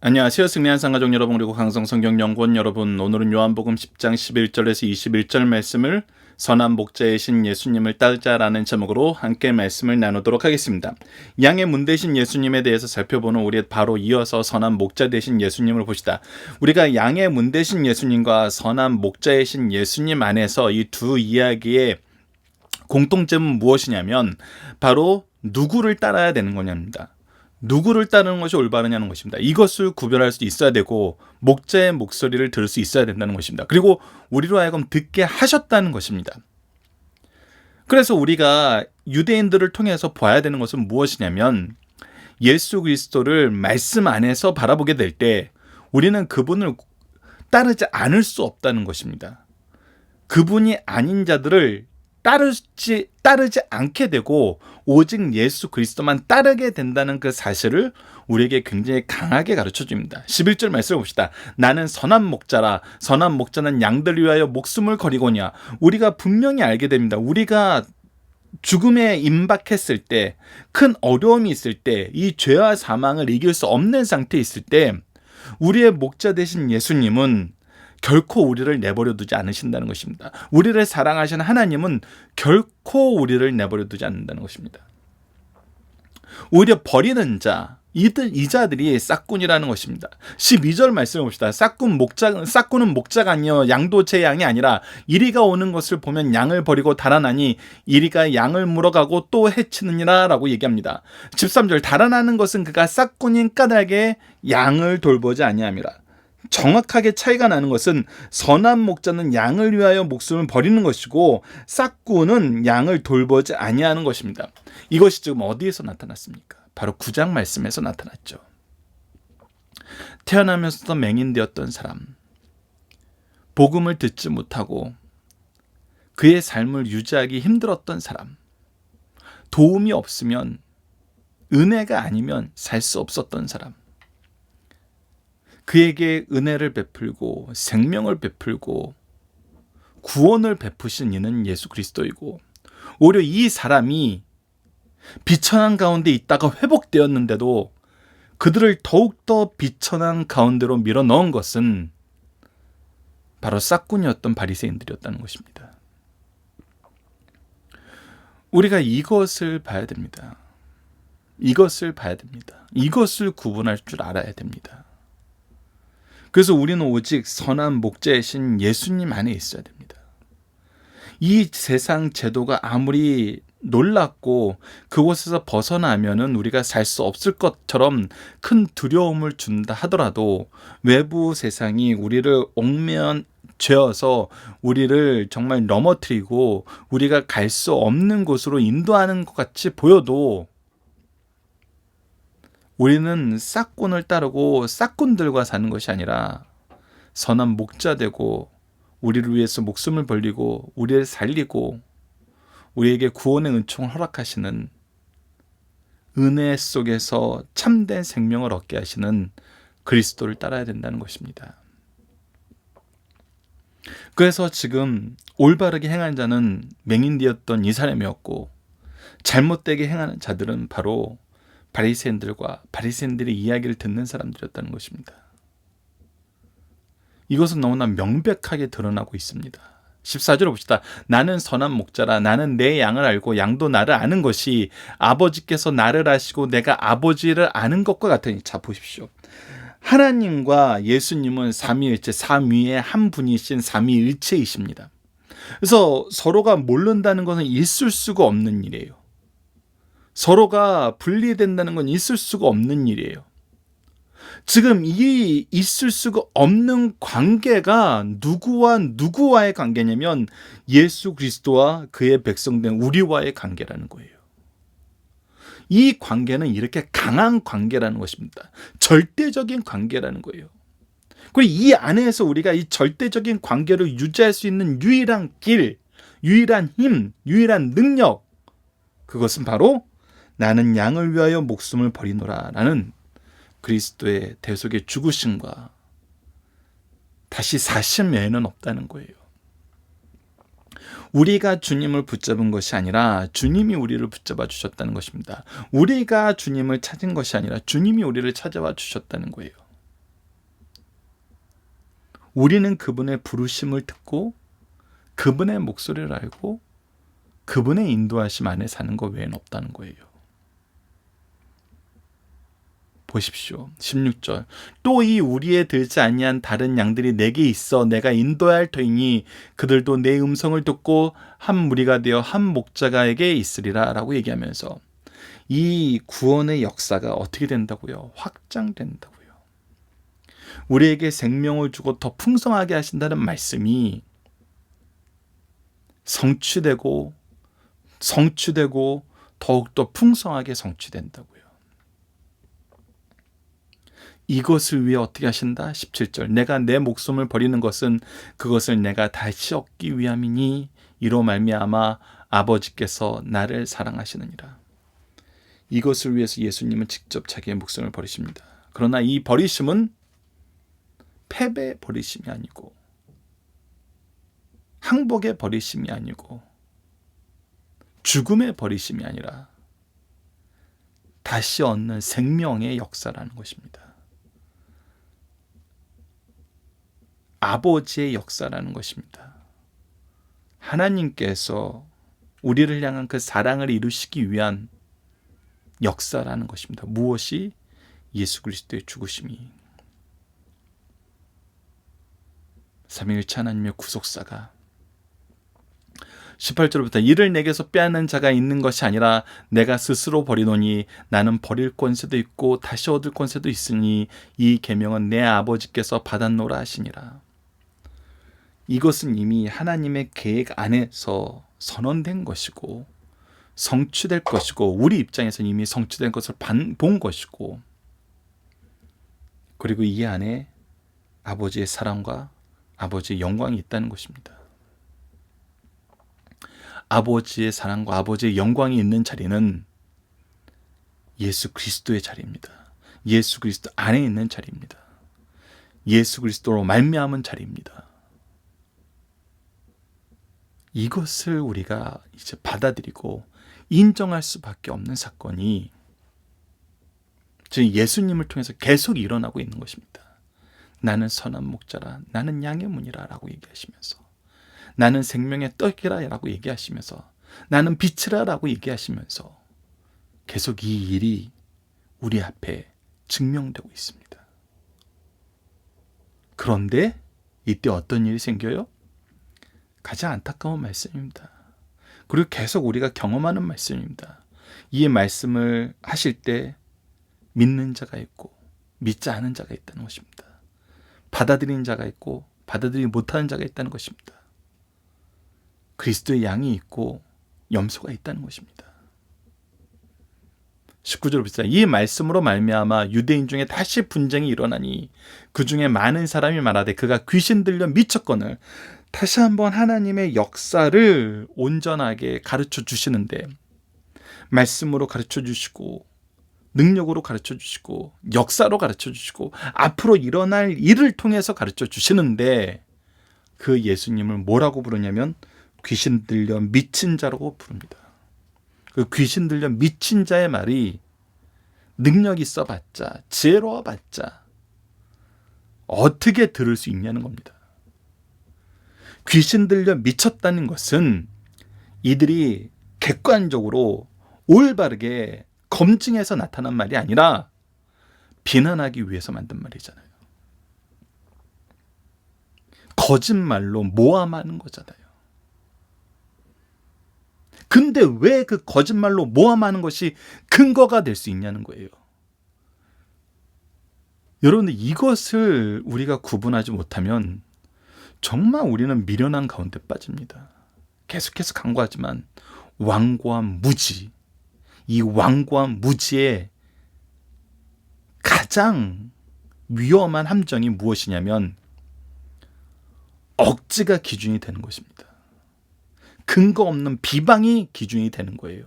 안녕하세요. 승리한 상가족 여러분, 그리고 강성 성경연구원 여러분, 오늘은 요한복음 10장 11절에서 21절 말씀을 선한 목자이신 예수님을 따르자라는 제목으로 함께 말씀을 나누도록 하겠습니다. 양의 문 되신 예수님에 대해서 살펴보는 우리 바로 이어서 선한 목자 되신 예수님을 보시다. 우리가 양의 문 되신 예수님과 선한 목자이신 예수님 안에서 이 두 이야기의 공통점은 무엇이냐면 바로 누구를 따라야 되는 거냐입니다. 누구를 따르는 것이 올바르냐는 것입니다. 이것을 구별할 수 있어야 되고 목자의 목소리를 들을 수 있어야 된다는 것입니다. 그리고 우리로 하여금 듣게 하셨다는 것입니다. 그래서 우리가 유대인들을 통해서 봐야 되는 것은 무엇이냐면 예수 그리스도를 말씀 안에서 바라보게 될 때 우리는 그분을 따르지 않을 수 없다는 것입니다. 그분이 아닌 자들을 따르지 않게 되고 오직 예수 그리스도만 따르게 된다는 그 사실을 우리에게 굉장히 강하게 가르쳐 줍니다. 11절 말씀을 봅시다. 나는 선한 목자라. 선한 목자는 양들을 위하여 목숨을 거리고냐. 우리가 분명히 알게 됩니다. 우리가 죽음에 임박했을 때, 큰 어려움이 있을 때, 이 죄와 사망을 이길 수 없는 상태에 있을 때 우리의 목자 되신 예수님은 결코 우리를 내버려 두지 않으신다는 것입니다. 우리를 사랑하시는 하나님은 결코 우리를 내버려 두지 않는다는 것입니다. 오히려 버리는 자, 이 자들이 싹꾼이라는 것입니다. 12절 말씀을 봅시다. 싹꾼은 목자가 아니요 양도 제 양이 아니라 이리가 오는 것을 보면 양을 버리고 달아나니 이리가 양을 물어가고 또 해치느니라 라고 얘기합니다. 13절 달아나는 것은 그가 싹꾼인 까닭에 양을 돌보지 아니함이라. 정확하게 차이가 나는 것은 선한 목자는 양을 위하여 목숨을 버리는 것이고 싹꾼은 양을 돌보지 아니하는 것입니다. 이것이 지금 어디에서 나타났습니까? 바로 9장 말씀에서 나타났죠. 태어나면서도 맹인되었던 사람, 복음을 듣지 못하고 그의 삶을 유지하기 힘들었던 사람, 도움이 없으면, 은혜가 아니면 살 수 없었던 사람, 그에게 은혜를 베풀고 생명을 베풀고 구원을 베푸신 이는 예수 그리스도이고, 오히려 이 사람이 비천한 가운데 있다가 회복되었는데도 그들을 더욱더 비천한 가운데로 밀어넣은 것은 바로 싹꾼이었던 바리새인들이었다는 것입니다. 우리가 이것을 봐야 됩니다. 이것을 봐야 됩니다. 이것을 구분할 줄 알아야 됩니다. 그래서 우리는 오직 선한 목자이신 예수님 안에 있어야 됩니다. 이 세상 제도가 아무리 놀랍고 그곳에서 벗어나면은 우리가 살 수 없을 것처럼 큰 두려움을 준다 하더라도 외부 세상이 우리를 옥면죄어서 우리를 정말 넘어뜨리고 우리가 갈 수 없는 곳으로 인도하는 것 같이 보여도 우리는 싹꾼을 따르고 싹꾼들과 사는 것이 아니라 선한 목자 되고 우리를 위해서 목숨을 벌리고 우리를 살리고 우리에게 구원의 은총을 허락하시는, 은혜 속에서 참된 생명을 얻게 하시는 그리스도를 따라야 된다는 것입니다. 그래서 지금 올바르게 행한 자는 맹인되었던 이 사람이었고 잘못되게 행하는 자들은 바로 바리새인들의 이야기를 듣는 사람들이었다는 것입니다. 이것은 너무나 명백하게 드러나고 있습니다. 14절 봅시다. 나는 선한 목자라. 나는 내 양을 알고 양도 나를 아는 것이 아버지께서 나를 아시고 내가 아버지를 아는 것과 같으니. 자, 보십시오. 하나님과 예수님은 삼위일체, 삼위의 한 분이신 삼위일체이십니다. 그래서 서로가 모른다는 것은 있을 수가 없는 일이에요. 서로가 분리된다는 건 있을 수가 없는 일이에요. 지금 이 있을 수가 없는 관계가 누구와의 관계냐면 예수 그리스도와 그의 백성된 우리와의 관계라는 거예요. 이 관계는 이렇게 강한 관계라는 것입니다. 절대적인 관계라는 거예요. 그리고 이 안에서 우리가 이 절대적인 관계를 유지할 수 있는 유일한 길, 유일한 힘, 유일한 능력, 그것은 바로 나는 양을 위하여 목숨을 버리노라 라는 그리스도의 대속의 죽으심과 다시 사심 외에는 없다는 거예요. 우리가 주님을 붙잡은 것이 아니라 주님이 우리를 붙잡아 주셨다는 것입니다. 우리가 주님을 찾은 것이 아니라 주님이 우리를 찾아와 주셨다는 거예요. 우리는 그분의 부르심을 듣고 그분의 목소리를 알고 그분의 인도하심 안에 사는 것 외에는 없다는 거예요. 보십시오. 16절. 또 이 우리에 들지 아니한 다른 양들이 내게 있어 내가 인도해야 할 터이니 그들도 내 음성을 듣고 한 무리가 되어 한 목자가에게 있으리라 라고 얘기하면서 이 구원의 역사가 어떻게 된다고요? 확장된다고요. 우리에게 생명을 주고 더 풍성하게 하신다는 말씀이 성취되고 더욱더 풍성하게 성취된다고요. 이것을 위해 어떻게 하신다? 17절. 내가 내 목숨을 버리는 것은 그것을 내가 다시 얻기 위함이니 이로 말미암아 아버지께서 나를 사랑하시느니라. 이것을 위해서 예수님은 직접 자기의 목숨을 버리십니다. 그러나 이 버리심은 패배 버리심이 아니고 항복의 버리심이 아니고 죽음의 버리심이 아니라 다시 얻는 생명의 역사라는 것입니다. 아버지의 역사라는 것입니다. 하나님께서 우리를 향한 그 사랑을 이루시기 위한 역사라는 것입니다. 무엇이? 예수 그리스도의 죽으심이. 삼위일체 하나님의 구속사가 18절부터 이를 내게서 빼앗는 자가 있는 것이 아니라 내가 스스로 버리노니 나는 버릴 권세도 있고 다시 얻을 권세도 있으니 이 계명은 내 아버지께서 받았노라 하시니라. 이것은 이미 하나님의 계획 안에서 선언된 것이고 성취될 것이고 우리 입장에서는 이미 성취된 것을 본 것이고 그리고 이 안에 아버지의 사랑과 아버지의 영광이 있다는 것입니다. 아버지의 사랑과 아버지의 영광이 있는 자리는 예수 그리스도의 자리입니다. 예수 그리스도 안에 있는 자리입니다. 예수 그리스도로 말미암은 자리입니다. 이것을 우리가 이제 받아들이고 인정할 수밖에 없는 사건이 지금 예수님을 통해서 계속 일어나고 있는 것입니다. 나는 선한 목자라, 나는 양의 문이라 라고 얘기하시면서, 나는 생명의 떡이라 라고 얘기하시면서, 나는 빛이라 라고 얘기하시면서 계속 이 일이 우리 앞에 증명되고 있습니다. 그런데 이때 어떤 일이 생겨요? 가장 안타까운 말씀입니다. 그리고 계속 우리가 경험하는 말씀입니다. 이 말씀을 하실 때 믿는 자가 있고 믿지 않은 자가 있다는 것입니다. 받아들이는 자가 있고 받아들이지 못하는 자가 있다는 것입니다. 그리스도의 양이 있고 염소가 있다는 것입니다. 19절을 보시다. 이 말씀으로 말미암아 유대인 중에 다시 분쟁이 일어나니 그 중에 많은 사람이 말하되 그가 귀신 들려 미쳤거늘. 다시 한번 하나님의 역사를 온전하게 가르쳐 주시는데 말씀으로 가르쳐 주시고 능력으로 가르쳐 주시고 역사로 가르쳐 주시고 앞으로 일어날 일을 통해서 가르쳐 주시는데 그 예수님을 뭐라고 부르냐면 귀신 들려 미친 자라고 부릅니다. 그 귀신 들려 미친 자의 말이 능력 있어 봤자 지혜로워 봤자 어떻게 들을 수 있냐는 겁니다. 귀신 들려 미쳤다는 것은 이들이 객관적으로 올바르게 검증해서 나타난 말이 아니라 비난하기 위해서 만든 말이잖아요. 거짓말로 모함하는 거잖아요. 근데 왜 그 거짓말로 모함하는 것이 근거가 될 수 있냐는 거예요. 여러분들 이것을 우리가 구분하지 못하면 정말 우리는 미련한 가운데 빠집니다. 계속해서 강조하지만 완고한 무지, 이 완고한 무지의 가장 위험한 함정이 무엇이냐면 억지가 기준이 되는 것입니다. 근거 없는 비방이 기준이 되는 거예요.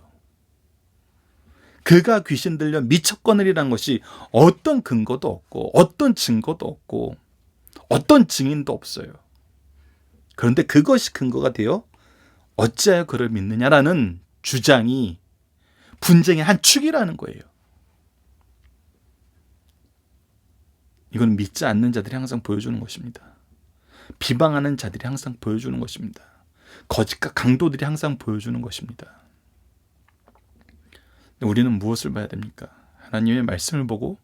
그가 귀신 들려 미쳤거늘이란 것이 어떤 근거도 없고 어떤 증거도 없고 어떤 증인도 없어요. 그런데 그것이 근거가 되어 어찌하여 그를 믿느냐라는 주장이 분쟁의 한 축이라는 거예요. 이건 믿지 않는 자들이 항상 보여주는 것입니다. 비방하는 자들이 항상 보여주는 것입니다. 거짓과 강도들이 항상 보여주는 것입니다. 우리는 무엇을 봐야 됩니까? 하나님의 말씀을 보고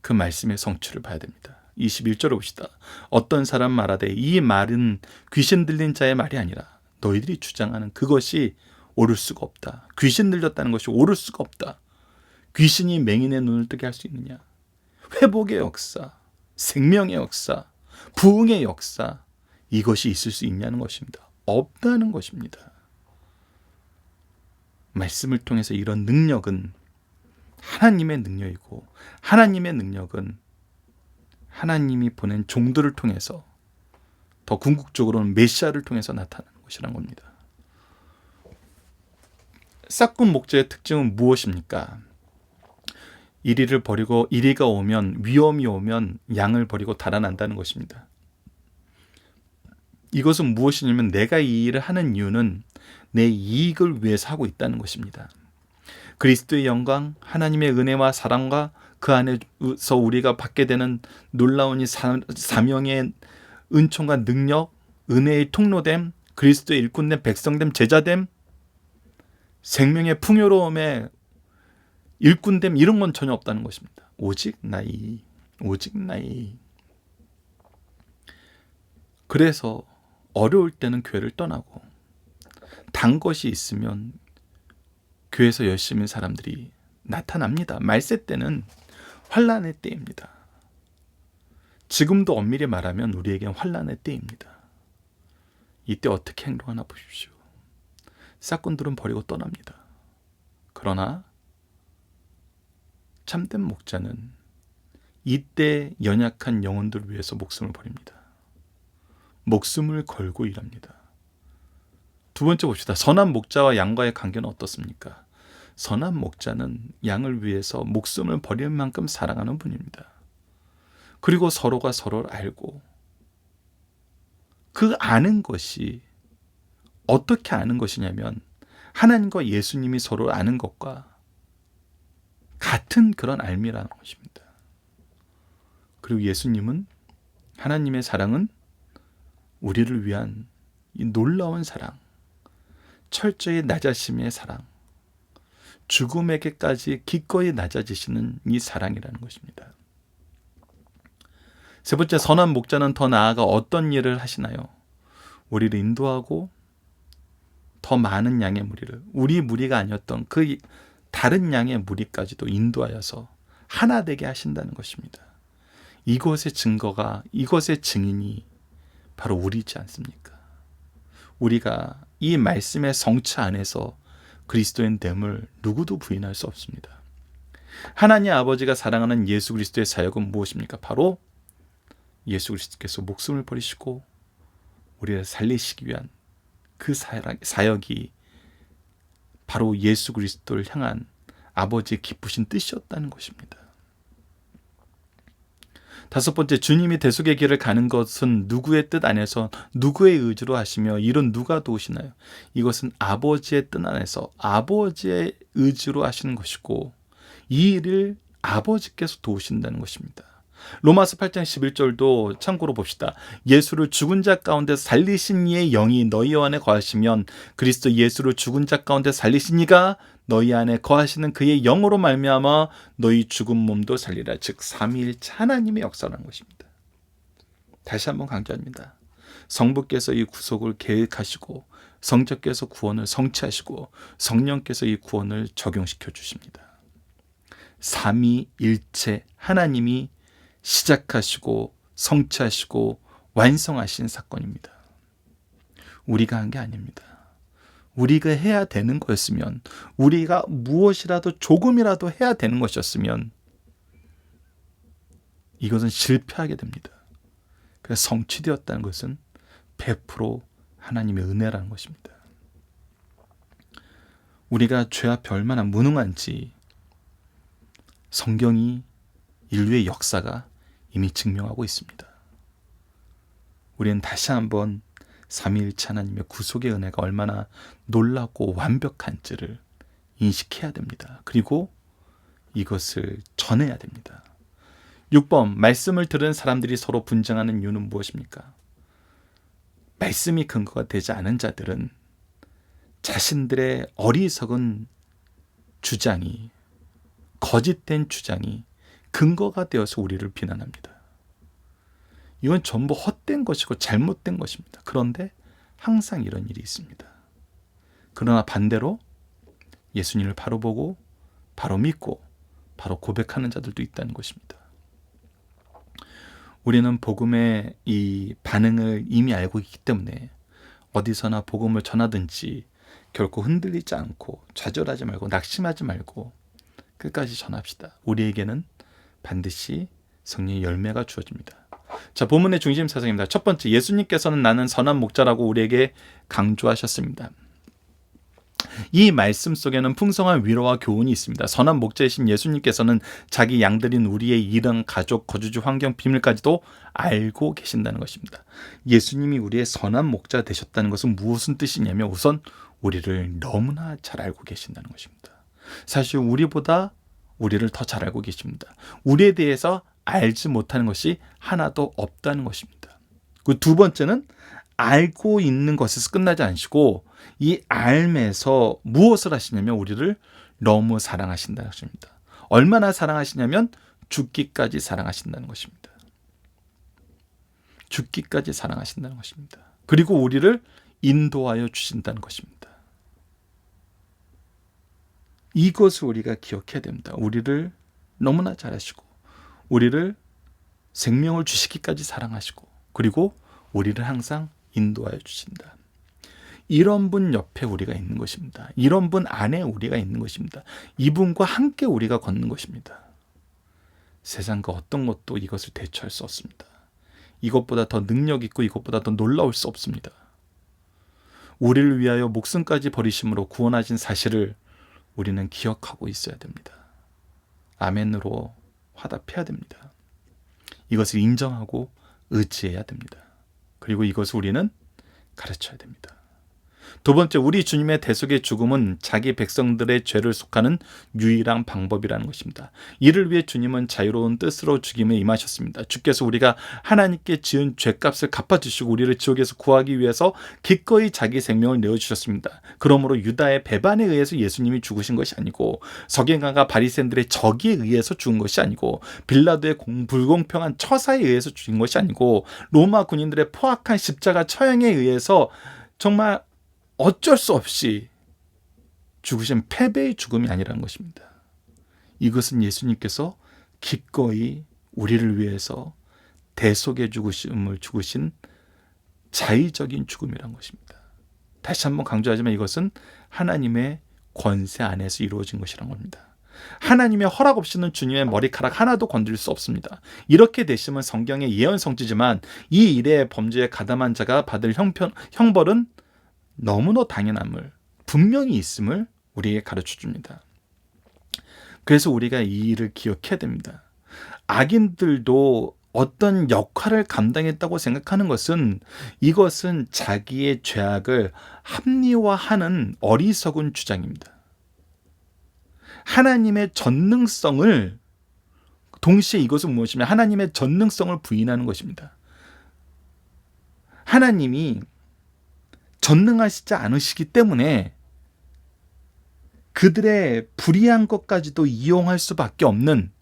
그 말씀의 성취를 봐야 됩니다. 21절을 봅시다. 어떤 사람 말하되 이 말은 귀신 들린 자의 말이 아니라 너희들이 주장하는 그것이 옳을 수가 없다. 귀신 들렸다는 것이 옳을 수가 없다. 귀신이 맹인의 눈을 뜨게 할 수 있느냐? 회복의 역사, 생명의 역사, 부흥의 역사, 이것이 있을 수 있냐는 것입니다. 없다는 것입니다. 말씀을 통해서 이런 능력은 하나님의 능력이고, 하나님의 능력은 하나님이 보낸 종들을 통해서, 더 궁극적으로는 메시아를 통해서 나타나는 것이란 겁니다. 싹군 목자의 특징은 무엇입니까? 이리를 버리고 이리가 오면, 위험이 오면 양을 버리고 달아난다는 것입니다. 이것은 무엇이냐면 내가 이 일을 하는 이유는 내 이익을 위해서 하고 있다는 것입니다. 그리스도의 영광, 하나님의 은혜와 사랑과 그 안에서 우리가 받게 되는 놀라운 이 사명의 은총과 능력, 은혜의 통로됨, 그리스도의 일꾼됨, 백성됨, 제자됨, 생명의 풍요로움에 일꾼됨, 이런 건 전혀 없다는 것입니다. 오직 나이, 오직 나이. 그래서 어려울 때는 교회를 떠나고, 단 것이 있으면 교회에서 열심히 사람들이 나타납니다. 말세 때는 환란의 때입니다. 지금도 엄밀히 말하면 우리에겐 환란의 때입니다. 이때 어떻게 행동하나 보십시오. 싹군들은 버리고 떠납니다. 그러나 참된 목자는 이때 연약한 영혼들을 위해서 목숨을 버립니다. 목숨을 걸고 일합니다. 두 번째 봅시다. 선한 목자와 양과의 관계는 어떻습니까? 선한 목자는 양을 위해서 목숨을 버릴 만큼 사랑하는 분입니다. 그리고 서로가 서로를 알고, 그 아는 것이 어떻게 아는 것이냐면 하나님과 예수님이 서로 아는 것과 같은 그런 알미라는 것입니다. 그리고 예수님은, 하나님의 사랑은 우리를 위한 이 놀라운 사랑, 철저히 낮아심의 사랑, 죽음에게까지 기꺼이 낮아지시는 이 사랑이라는 것입니다. 세 번째, 선한 목자는 더 나아가 어떤 일을 하시나요? 우리를 인도하고 더 많은 양의 무리를, 우리 무리가 아니었던 그 다른 양의 무리까지도 인도하여서 하나 되게 하신다는 것입니다. 이것의 증거가, 이것의 증인이 바로 우리지 않습니까? 우리가 이 말씀의 성취 안에서 그리스도인 됨을 누구도 부인할 수 없습니다. 하나님 아버지가 사랑하는 예수 그리스도의 사역은 무엇입니까? 바로 예수 그리스도께서 목숨을 버리시고 우리를 살리시기 위한 그 사역이 바로 예수 그리스도를 향한 아버지의 기쁘신 뜻이었다는 것입니다. 다섯 번째, 주님이 대속의 길을 가는 것은 누구의 뜻 안에서 누구의 의지로 하시며 이런 누가 도우시나요? 이것은 아버지의 뜻 안에서 아버지의 의지로 하시는 것이고, 이 일을 아버지께서 도우신다는 것입니다. 로마서 8장 11절도 참고로 봅시다. 예수를 죽은 자 가운데 살리신 이의 영이 너희 안에 거하시면 그리스도 예수를 죽은 자 가운데 살리신 이가 너희 안에 거하시는 그의 영으로 말미암아 너희 죽은 몸도 살리라. 즉 삼위일체 하나님의 역사라는 것입니다. 다시 한번 강조합니다. 성부께서 이 구속을 계획하시고, 성자께서 구원을 성취하시고, 성령께서 이 구원을 적용시켜 주십니다. 삼위일체 하나님이 시작하시고 성취하시고 완성하신 사건입니다. 우리가 한 게 아닙니다. 우리가 해야 되는 거였으면, 우리가 무엇이라도 조금이라도 해야 되는 것이었으면 이것은 실패하게 됩니다. 그래서 성취되었다는 것은 100% 하나님의 은혜라는 것입니다. 우리가 죄 앞에 얼마나 무능한지 성경이, 인류의 역사가 이미 증명하고 있습니다. 우리는 다시 한번 삼위일체 하나님의 구속의 은혜가 얼마나 놀랍고 완벽한지를 인식해야 됩니다. 그리고 이것을 전해야 됩니다. 6번, 말씀을 들은 사람들이 서로 분쟁하는 이유는 무엇입니까? 말씀이 근거가 되지 않은 자들은 자신들의 어리석은 주장이, 거짓된 주장이 근거가 되어서 우리를 비난합니다. 이건 전부 헛된 것이고 잘못된 것입니다. 그런데 항상 이런 일이 있습니다. 그러나 반대로 예수님을 바로 보고 바로 믿고 바로 고백하는 자들도 있다는 것입니다. 우리는 복음의 이 반응을 이미 알고 있기 때문에 어디서나 복음을 전하든지 결코 흔들리지 않고 좌절하지 말고 낙심하지 말고 끝까지 전합시다. 우리에게는 반드시 성령의 열매가 주어집니다. 자, 본문의 중심 사상입니다. 첫 번째, 예수님께서는 나는 선한 목자라고 우리에게 강조하셨습니다. 이 말씀 속에는 풍성한 위로와 교훈이 있습니다. 선한 목자이신 예수님께서는 자기 양들인 우리의 일은, 가족, 거주지, 환경, 비밀까지도 알고 계신다는 것입니다. 예수님이 우리의 선한 목자 되셨다는 것은 무슨 뜻이냐면 우선 우리를 너무나 잘 알고 계신다는 것입니다. 사실 우리보다 우리를 더 잘 알고 계십니다. 우리에 대해서 알지 못하는 것이 하나도 없다는 것입니다. 그 두 번째는 알고 있는 것에서 끝나지 않으시고 이 알면서 무엇을 하시냐면 우리를 너무 사랑하신다는 것입니다. 얼마나 사랑하시냐면 죽기까지 사랑하신다는 것입니다. 죽기까지 사랑하신다는 것입니다. 그리고 우리를 인도하여 주신다는 것입니다. 이것을 우리가 기억해야 됩니다. 우리를 너무나 잘하시고 우리를 생명을 주시기까지 사랑하시고 그리고 우리를 항상 인도하여 주신다. 이런 분 옆에 우리가 있는 것입니다. 이런 분 안에 우리가 있는 것입니다. 이분과 함께 우리가 걷는 것입니다. 세상과 어떤 것도 이것을 대처할 수 없습니다. 이것보다 더 능력 있고 이것보다 더 놀라울 수 없습니다. 우리를 위하여 목숨까지 버리심으로 구원하신 사실을 우리는 기억하고 있어야 됩니다. 아멘으로 화답해야 됩니다. 이것을 인정하고 의지해야 됩니다. 그리고 이것을 우리는 가르쳐야 됩니다. 두 번째, 우리 주님의 대속의 죽음은 자기 백성들의 죄를 속하는 유일한 방법이라는 것입니다. 이를 위해 주님은 자유로운 뜻으로 죽임에 임하셨습니다. 주께서 우리가 하나님께 지은 죄값을 갚아주시고 우리를 지옥에서 구하기 위해서 기꺼이 자기 생명을 내어주셨습니다. 그러므로 유다의 배반에 의해서 예수님이 죽으신 것이 아니고 서기관과 바리새인들의 적에 의해서 죽은 것이 아니고 빌라도의 불공평한 처사에 의해서 죽은 것이 아니고 로마 군인들의 포악한 십자가 처형에 의해서 정말 어쩔 수 없이 죽으신 패배의 죽음이 아니라는 것입니다. 이것은 예수님께서 기꺼이 우리를 위해서 대속의 죽으심을 죽으신 자의적인 죽음이라는 것입니다. 다시 한번 강조하지만 이것은 하나님의 권세 안에서 이루어진 것이라는 겁니다. 하나님의 허락 없이는 주님의 머리카락 하나도 건드릴 수 없습니다. 이렇게 되시면 성경의 예언 성취지만 이 일에 범죄에 가담한 자가 받을 형벌은 너무나 당연함을, 분명히 있음을 우리에게 가르쳐 줍니다. 그래서 우리가 이 일을 기억해야 됩니다. 악인들도 어떤 역할을 감당했다고 생각하는 것은 이것은 자기의 죄악을 합리화하는 어리석은 주장입니다. 하나님의 전능성을 동시에 이것은 무엇이냐면 하나님의 전능성을 부인하는 것입니다. 하나님이 전능하시지 않으시기 때문에 그들의 불의한 것까지도 이용할 수밖에 없는,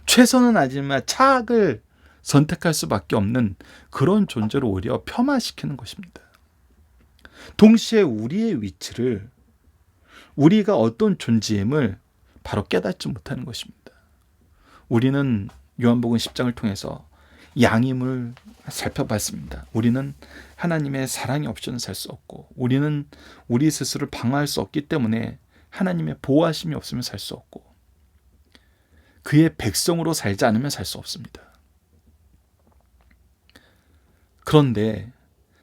최선은 아니지만 차악을 선택할 수밖에 없는 그런 존재로 오히려 폄하시키는 것입니다. 동시에 우리의 위치를, 우리가 어떤 존재임을 바로 깨닫지 못하는 것입니다. 우리는 요한복음 10장을 통해서 양임을 살펴봤습니다. 우리는 하나님의 사랑이 없이는 살 수 없고 우리는 우리 스스로를 방어할 수 없기 때문에 하나님의 보호하심이 없으면 살 수 없고 그의 백성으로 살지 않으면 살 수 없습니다. 그런데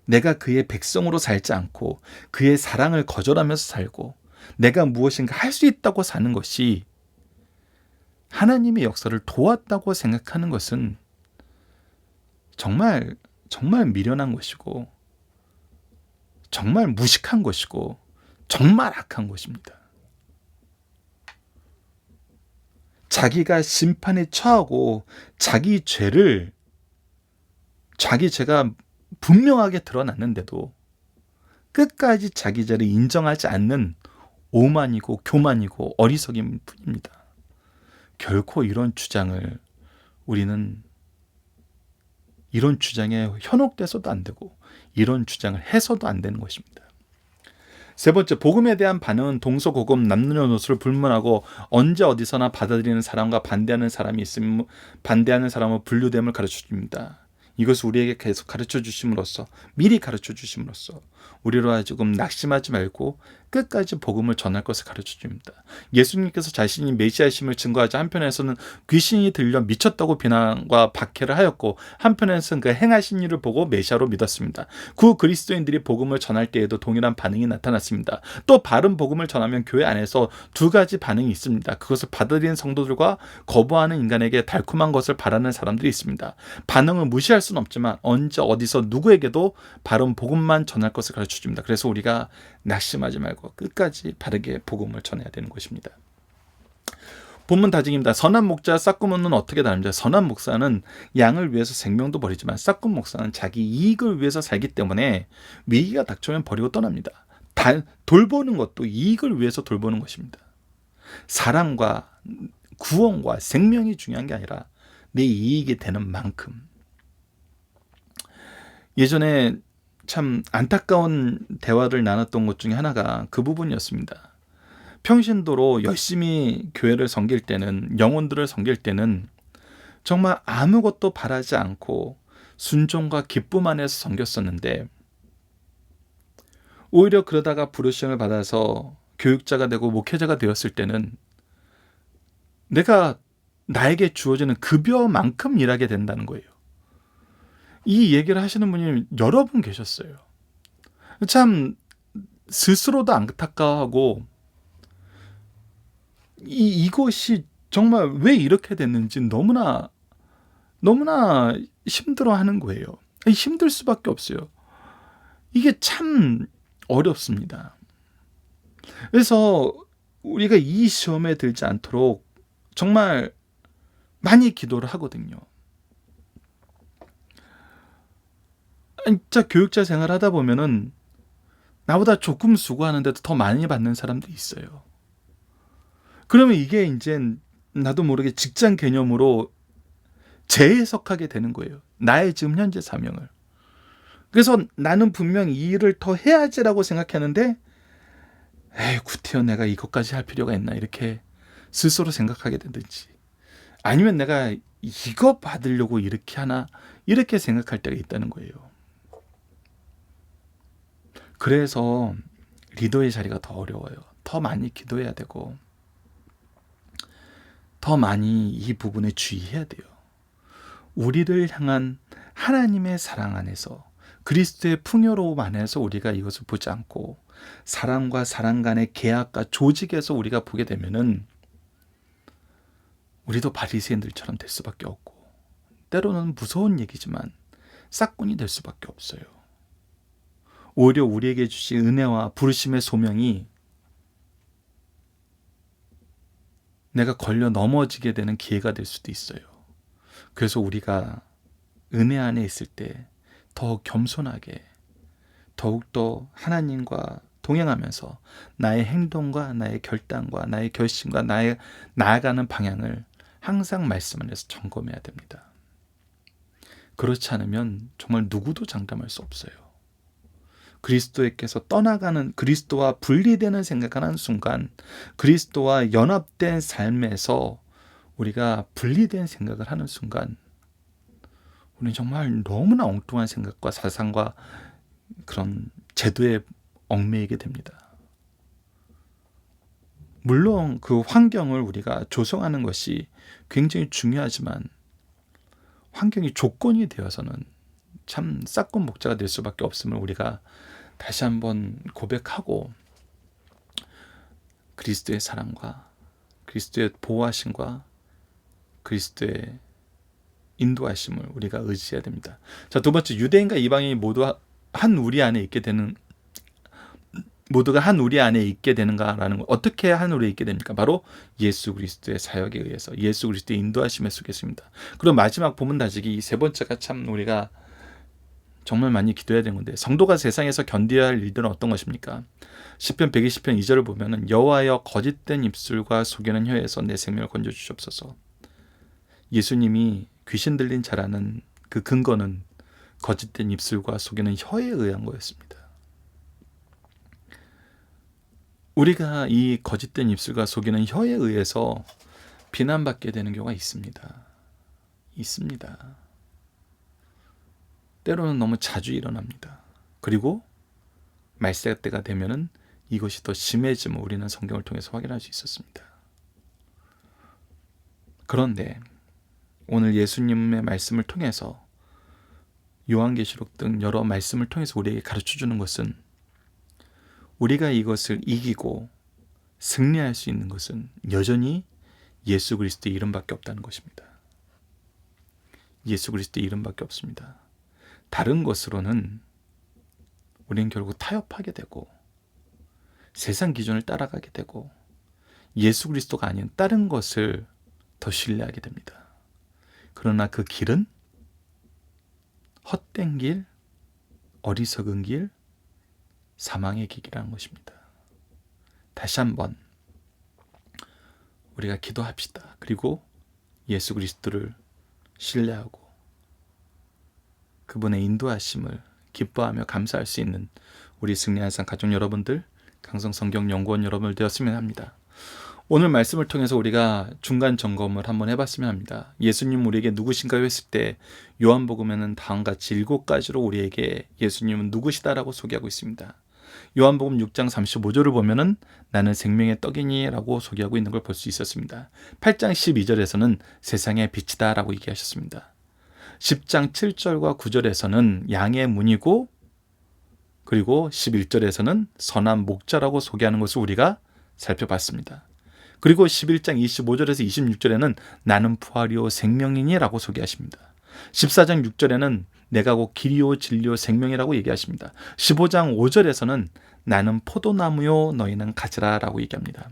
내가 그의 백성으로 살지 않고 그의 사랑을 거절하면서 살고 내가 무엇인가 할 수 있다고 사는 것이 하나님의 역사를 도왔다고 생각하는 것은 정말 미련한 것이고 정말 무식한 것이고 정말 악한 것입니다. 자기가 심판에 처하고 자기 죄가 분명하게 드러났는데도 끝까지 자기 죄를 인정하지 않는 오만이고 교만이고 어리석임 뿐입니다. 결코 이런 주장을 우리는 이런 주장에 현혹돼서도 안 되고 이런 주장을 해서도 안 되는 것입니다. 세 번째, 복음에 대한 반응은 동서고금 남녀노소를 불문하고 언제 어디서나 받아들이는 사람과 반대하는 사람이 있으면 반대하는 사람은 분류됨을 가르쳐 줍니다. 이것을 우리에게 계속 가르쳐 주심으로써, 미리 가르쳐 주심으로써 우리로 하여금 낙심하지 말고 끝까지 복음을 전할 것을 가르쳐 줍니다. 예수님께서 자신이 메시아심을 증거하지 한편에서는 귀신이 들려 미쳤다고 비난과 박해를 하였고 한편에서는 그 행하신 일을 보고 메시아로 믿었습니다. 구 그리스도인들이 복음을 전할 때에도 동일한 반응이 나타났습니다. 또 바른 복음을 전하면 교회 안에서 두 가지 반응이 있습니다. 그것을 받아들이는 성도들과 거부하는 인간에게 달콤한 것을 바라는 사람들이 있습니다. 반응을 무시할 수는 없지만 언제 어디서 누구에게도 바른 복음만 전할 것을 가르쳐 줍니다. 그래서 우리가 낙심하지 말고 끝까지 바르게 복음을 전해야 되는 것입니다. 본문 다짐입니다. 선한 목자와 싹군 목사는 어떻게 다릅니까? 선한 목사는 양을 위해서 생명도 버리지만 싹군 목사는 자기 이익을 위해서 살기 때문에 위기가 닥쳐면 버리고 떠납니다. 돌보는 것도 이익을 위해서 돌보는 것입니다. 사랑과 구원과 생명이 중요한 게 아니라 내 이익이 되는 만큼. 예전에 참 안타까운 대화를 나눴던 것 중에 하나가 그 부분이었습니다. 평신도로 열심히 교회를 섬길 때는, 영혼들을 섬길 때는 정말 아무것도 바라지 않고 순종과 기쁨 안에서 섬겼었는데 오히려 그러다가 부르심을 받아서 교육자가 되고 목회자가 되었을 때는 내가 나에게 주어지는 급여만큼 일하게 된다는 거예요. 이 얘기를 하시는 분이 여러 분 계셨어요. 참 스스로도 안타까워하고 이것이 정말 왜 이렇게 됐는지 너무나 힘들어하는 거예요. 힘들 수밖에 없어요. 이게 참 어렵습니다. 그래서 우리가 이 시험에 들지 않도록 정말 많이 기도를 하거든요. 진짜 교육자 생활 하다 보면은 나보다 조금 수고하는데도 더 많이 받는 사람들이 있어요. 그러면 이게 이제 나도 모르게 직장 개념으로 재해석하게 되는 거예요. 나의 지금 현재 사명을. 그래서 나는 분명 이 일을 더 해야지라고 생각했는데 에이 구태여 내가 이것까지 할 필요가 있나 이렇게 스스로 생각하게 되든지 아니면 내가 이거 받으려고 이렇게 하나 이렇게 생각할 때가 있다는 거예요. 그래서 리더의 자리가 더 어려워요. 더 많이 기도해야 되고 더 많이 이 부분에 주의해야 돼요. 우리를 향한 하나님의 사랑 안에서 그리스도의 풍요로움 안에서 우리가 이것을 보지 않고 사람과 사람 간의 계약과 조직에서 우리가 보게 되면은 우리도 바리새인들처럼 될 수밖에 없고 때로는 무서운 얘기지만 싹군이 될 수밖에 없어요. 오히려 우리에게 주신 은혜와 부르심의 소명이 내가 걸려 넘어지게 되는 기회가 될 수도 있어요. 그래서 우리가 은혜 안에 있을 때 더욱 겸손하게 더욱더 하나님과 동행하면서 나의 행동과 나의 결단과 나의 결심과 나의 나아가는 방향을 항상 말씀 안에서 점검해야 됩니다. 그렇지 않으면 정말 누구도 장담할 수 없어요. 그리스도에게서 떠나가는 그리스도와 분리되는 생각하는 순간 그리스도와 연합된 삶에서 우리가 분리된 생각을 하는 순간 우리는 정말 너무나 엉뚱한 생각과 사상과 그런 제도에 얽매이게 됩니다. 물론 그 환경을 우리가 조성하는 것이 굉장히 중요하지만 환경이 조건이 되어서는 참 싹군 목자가 될 수밖에 없음을 우리가 다시 한번 고백하고 그리스도의 사랑과 그리스도의 보호하심과 그리스도의 인도하심을 우리가 의지해야 됩니다. 자, 두 번째, 유대인과 이방인이 모두가 한 우리 안에 있게 되는가라는 것. 어떻게 한 우리에 있게 됩니까? 바로 예수 그리스도의 사역에 의해서 예수 그리스도의 인도하심에 속에 있습니다. 그리고 마지막 본문 다지기 이 세 번째가 참 우리가 정말 많이 기도해야 되는 건데, 성도가 세상에서 견뎌야 할 일들은 어떤 것입니까? 시편 120편 2절을 보면은 여호와여 거짓된 입술과 속이는 혀에서 내 생명을 건져 주시옵소서. 예수님이 귀신 들린 자라는 그 근거는 거짓된 입술과 속이는 혀에 의한 거였습니다. 우리가 이 거짓된 입술과 속이는 혀에 의해서 비난받게 되는 경우가 있습니다. 때로는 너무 자주 일어납니다. 그리고 말세 때가 되면은 이것이 더 심해짐을 우리는 성경을 통해서 확인할 수 있었습니다. 그런데 오늘 예수님의 말씀을 통해서 요한계시록 등 여러 말씀을 통해서 우리에게 가르쳐주는 것은, 우리가 이것을 이기고 승리할 수 있는 것은 여전히 예수 그리스도의 이름밖에 없다는 것입니다. 예수 그리스도의 이름밖에 없습니다. 다른 것으로는 우리는 결국 타협하게 되고 세상 기준을 따라가게 되고 예수 그리스도가 아닌 다른 것을 더 신뢰하게 됩니다. 그러나 그 길은 헛된 길, 어리석은 길, 사망의 길이라는 것입니다. 다시 한번 우리가 기도합시다. 그리고 예수 그리스도를 신뢰하고 그분의 인도하심을 기뻐하며 감사할 수 있는 우리 승리한 삶 가족 여러분들, 강성성경연구원 여러분들 되었으면 합니다. 오늘 말씀을 통해서 우리가 중간 점검을 한번 해봤으면 합니다. 예수님 우리에게 누구신가요 했을 때 요한복음에는 다음과 같이 7가지로 우리에게 예수님은 누구시다라고 소개하고 있습니다. 요한복음 6장 35절을 보면은 나는 생명의 떡이니 라고 소개하고 있는 걸 볼 수 있었습니다. 8장 12절에서는 세상의 빛이다 라고 얘기하셨습니다. 10장 7절과 9절에서는 양의 문이고, 그리고 11절에서는 선한 목자라고 소개하는 것을 우리가 살펴봤습니다. 그리고 11장 25절에서 26절에는 나는 부활이요 생명이니 라고 소개하십니다. 14장 6절에는 내가 곧 길이요 진리요 생명이라고 얘기하십니다. 15장 5절에서는 나는 포도나무요 너희는 가지라 라고 얘기합니다.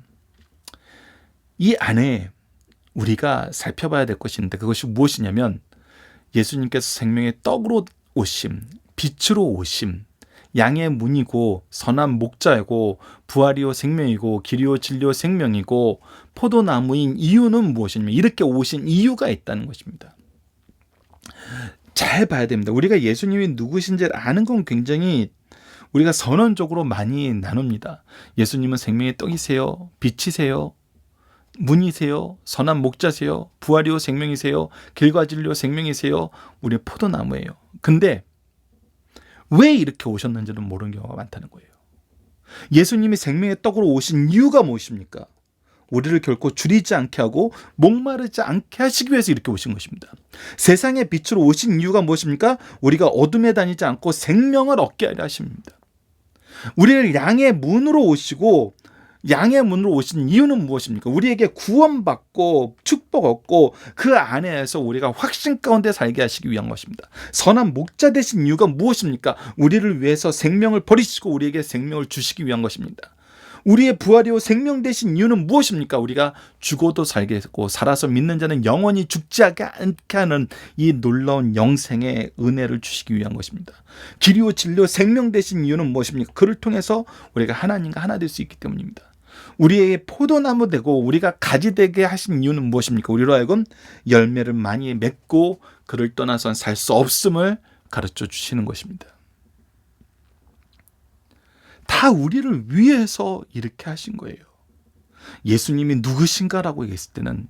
이 안에 우리가 살펴봐야 될 것이 있는데, 그것이 무엇이냐면 예수님께서 생명의 떡으로 오심, 빛으로 오심, 양의 문이고 선한 목자이고 부활이요 생명이고 길이요 진리요 생명이고 포도나무인 이유는 무엇이냐면 이렇게 오신 이유가 있다는 것입니다. 잘 봐야 됩니다. 우리가 예수님이 누구신지를 아는 건 굉장히 우리가 선언적으로 많이 나눕니다. 예수님은 생명의 떡이세요, 빛이세요, 문이세요, 선한 목자세요, 부활이요 생명이세요, 길과 진리요 생명이세요, 우리 포도나무예요. 근데 왜 이렇게 오셨는지는 모르는 경우가 많다는 거예요. 예수님이 생명의 떡으로 오신 이유가 무엇입니까? 우리를 결코 줄이지 않게 하고 목마르지 않게 하시기 위해서 이렇게 오신 것입니다. 세상의 빛으로 오신 이유가 무엇입니까? 우리가 어둠에 다니지 않고 생명을 얻게 하려 하십니다. 우리를 양의 문으로 오시고, 양의 문으로 오신 이유는 무엇입니까? 우리에게 구원받고 축복 얻고 그 안에서 우리가 확신 가운데 살게 하시기 위한 것입니다. 선한 목자 되신 이유가 무엇입니까? 우리를 위해서 생명을 버리시고 우리에게 생명을 주시기 위한 것입니다. 우리의 부활이요 생명 되신 이유는 무엇입니까? 우리가 죽어도 살게 했고 살아서 믿는 자는 영원히 죽지 않게 하는 이 놀라운 영생의 은혜를 주시기 위한 것입니다. 길이요 진리요 생명 되신 이유는 무엇입니까? 그를 통해서 우리가 하나님과 하나 될 수 있기 때문입니다. 우리의 포도나무 되고 우리가 가지 되게 하신 이유는 무엇입니까? 우리로 하여금 열매를 많이 맺고 그를 떠나선 살 수 없음을 가르쳐 주시는 것입니다. 다 우리를 위해서 이렇게 하신 거예요. 예수님이 누구신가라고 얘기했을 때는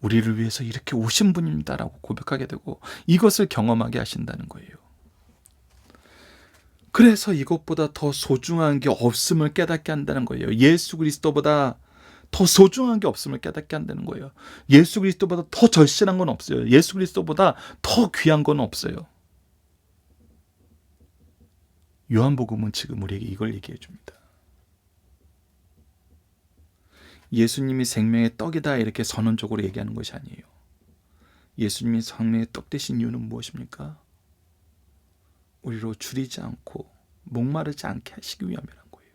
우리를 위해서 이렇게 오신 분입니다라고 고백하게 되고 이것을 경험하게 하신다는 거예요. 그래서 이것보다 더 소중한 게 없음을 깨닫게 한다는 거예요. 예수 그리스도보다 더 소중한 게 없음을 깨닫게 한다는 거예요. 예수 그리스도보다 더 절실한 건 없어요. 예수 그리스도보다 더 귀한 건 없어요. 요한복음은 지금 우리에게 이걸 얘기해 줍니다. 예수님이 생명의 떡이다 이렇게 선언적으로 얘기하는 것이 아니에요. 예수님이 생명의 떡 되신 이유는 무엇입니까? 우리로 줄이지 않고 목마르지 않게 하시기 위함이란 거예요.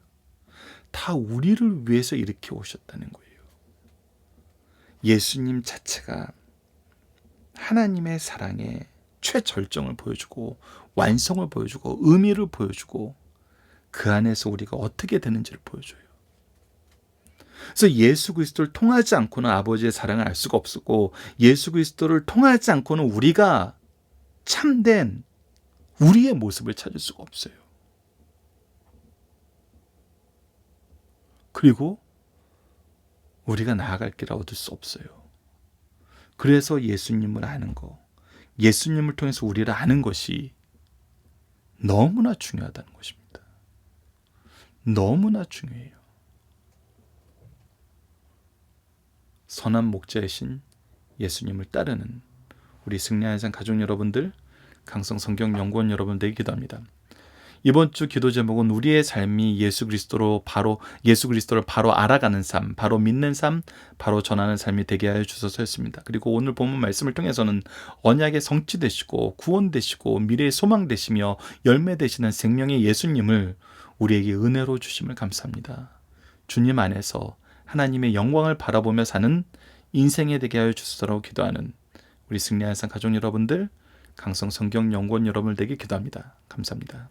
다 우리를 위해서 이렇게 오셨다는 거예요. 예수님 자체가 하나님의 사랑의 최절정을 보여주고 완성을 보여주고 의미를 보여주고 그 안에서 우리가 어떻게 되는지를 보여줘요. 그래서 예수 그리스도를 통하지 않고는 아버지의 사랑을 알 수가 없었고, 예수 그리스도를 통하지 않고는 우리가 참된 우리의 모습을 찾을 수가 없어요. 그리고 우리가 나아갈 길을 얻을 수 없어요. 그래서 예수님을 아는 거, 예수님을 통해서 우리를 아는 것이 너무나 중요하다는 것입니다. 너무나 중요해요. 선한 목자이신 예수님을 따르는 우리 승리하는 삶 가족 여러분들, 강성 성경 연구원 여러분들에게 기도합니다. 이번 주 기도 제목은 우리의 삶이 예수 그리스도를 바로 알아가는 삶, 바로 믿는 삶, 바로 전하는 삶이 되게 하여 주소서였습니다. 그리고 오늘 본문 말씀을 통해서는 언약의 성취 되시고 구원 되시고 미래의 소망 되시며 열매 되시는 생명의 예수님을 우리에게 은혜로 주심을 감사합니다. 주님 안에서 하나님의 영광을 바라보며 사는 인생에 되게 하여 주소서라고 기도하는 우리 승리하는 삶 가족 여러분들, 강성 성경 연구원 여러분들에게 기도합니다. 감사합니다.